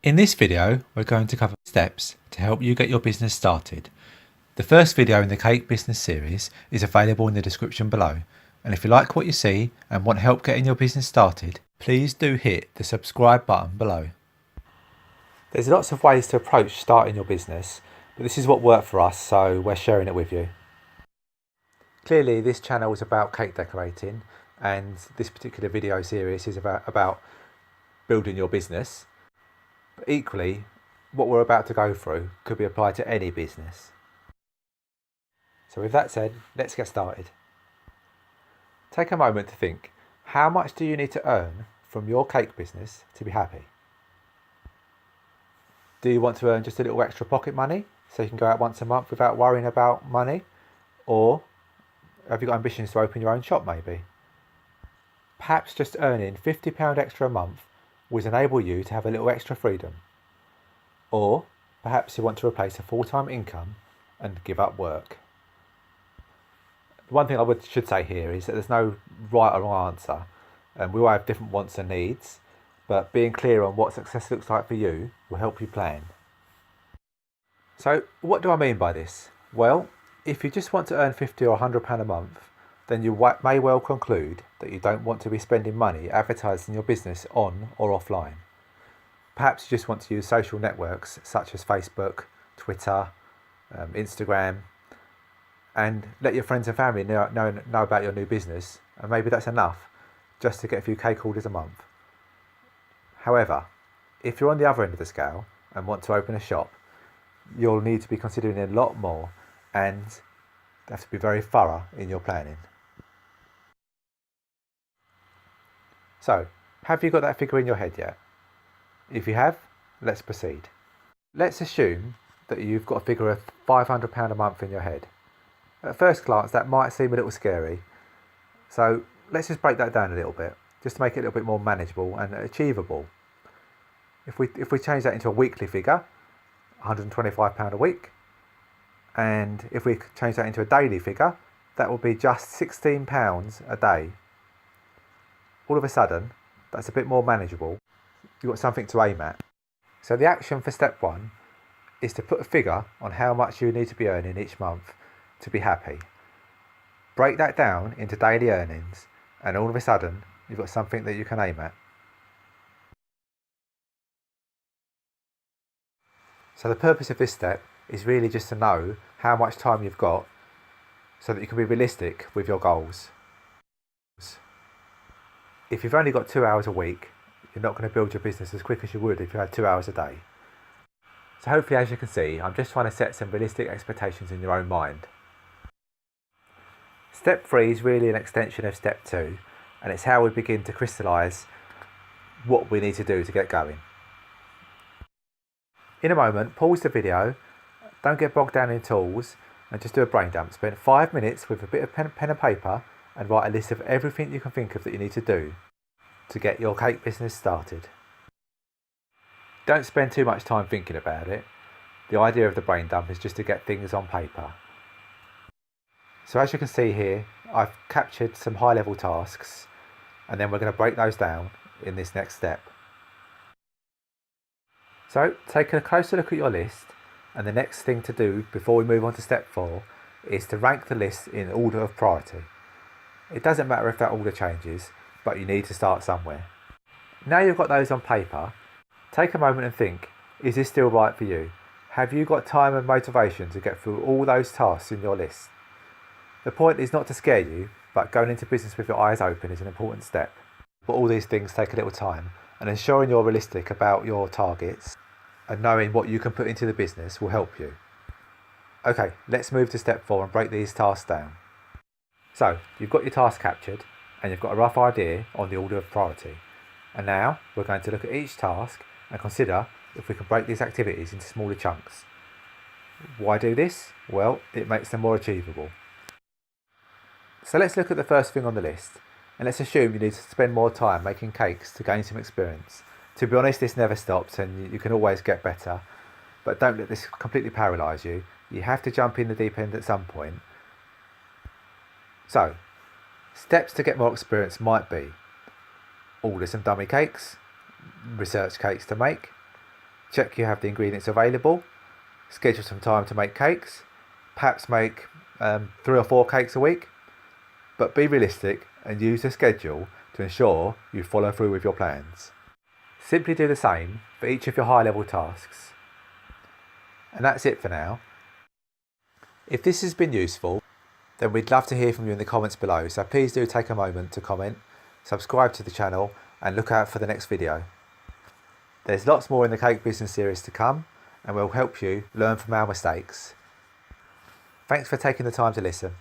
In this video, we're going to cover steps to help you get your business started. The first video in the Cake Business series is available in the description below. And if you like what you see and want help getting your business started, please do hit the subscribe button below. There's lots of ways to approach starting your business, but this is what worked for us, so we're sharing it with you. Clearly, this channel is about cake decorating, and this particular video series is about building your business. But equally, what we're about to go through could be applied to any business. So with that said, let's get started. Take a moment to think, how much do you need to earn from your cake business to be happy? Do you want to earn just a little extra pocket money so you can go out once a month without worrying about money? Or have you got ambitions to open your own shop maybe? Perhaps just earning £50 extra a month will enable you to have a little extra freedom. Or perhaps you want to replace a full-time income and give up work. One thing I should say here is that there's no right or wrong answer. We all have different wants and needs, but being clear on what success looks like for you will help you plan. So what do I mean by this? Well, if you just want to earn £50 or £100 a month, then you may well conclude that you don't want to be spending money advertising your business on or offline. Perhaps you just want to use social networks such as Facebook, Twitter, Instagram, and let your friends and family know about your new business, and maybe that's enough just to get a few cake orders a month. However, if you're on the other end of the scale and want to open a shop, you'll need to be considering a lot more and have to be very thorough in your planning. So, have you got that figure in your head yet? If you have, let's proceed. Let's assume that you've got a figure of £500 a month in your head. At first glance, that might seem a little scary. So let's just break that down a little bit, just to make it a little bit more manageable and achievable. If we change that into a weekly figure, £125 a week, and if we change that into a daily figure, that will be just £16 a day. All of a sudden, that's a bit more manageable. You've got something to aim at. So the action for step 1 is to put a figure on how much you need to be earning each month to be happy. Break that down into daily earnings, and all of a sudden you've got something that you can aim at. So the purpose of this step is really just to know how much time you've got so that you can be realistic with your goals. If you've only got 2 hours a week, you're not going to build your business as quick as you would if you had 2 hours a day. So hopefully, as you can see, I'm just trying to set some realistic expectations in your own mind. Step 3 is really an extension of step 2, and it's how we begin to crystallise what we need to do to get going. In a moment, pause the video, don't get bogged down in tools, and just do a brain dump. Spend 5 minutes with a bit of pen and paper and write a list of everything you can think of that you need to do to get your cake business started. Don't spend too much time thinking about it. The idea of the brain dump is just to get things on paper. So as you can see here, I've captured some high-level tasks, and then we're going to break those down in this next step. So take a closer look at your list, and the next thing to do before we move on to step 4 is to rank the list in order of priority. It doesn't matter if that order changes, but you need to start somewhere. Now you've got those on paper, take a moment and think, is this still right for you? Have you got time and motivation to get through all those tasks in your list? The point is not to scare you, but going into business with your eyes open is an important step. But all these things take a little time, and ensuring you're realistic about your targets and knowing what you can put into the business will help you. Okay, let's move to step 4 and break these tasks down. So, you've got your task captured, and you've got a rough idea on the order of priority. And now, we're going to look at each task and consider if we can break these activities into smaller chunks. Why do this? Well, it makes them more achievable. So let's look at the first thing on the list, and let's assume you need to spend more time making cakes to gain some experience. To be honest, this never stops and you can always get better, but don't let this completely paralyse you. You have to jump in the deep end at some point. So, steps to get more experience might be order some dummy cakes, research cakes to make, check you have the ingredients available, schedule some time to make cakes, perhaps make 3 or 4 cakes a week, but be realistic and use a schedule to ensure you follow through with your plans. Simply do the same for each of your high level tasks. And that's it for now. If this has been useful, then we'd love to hear from you in the comments below, so please do take a moment to comment, subscribe to the channel and look out for the next video. There's lots more in the Cake Business series to come, and we'll help you learn from our mistakes. Thanks for taking the time to listen.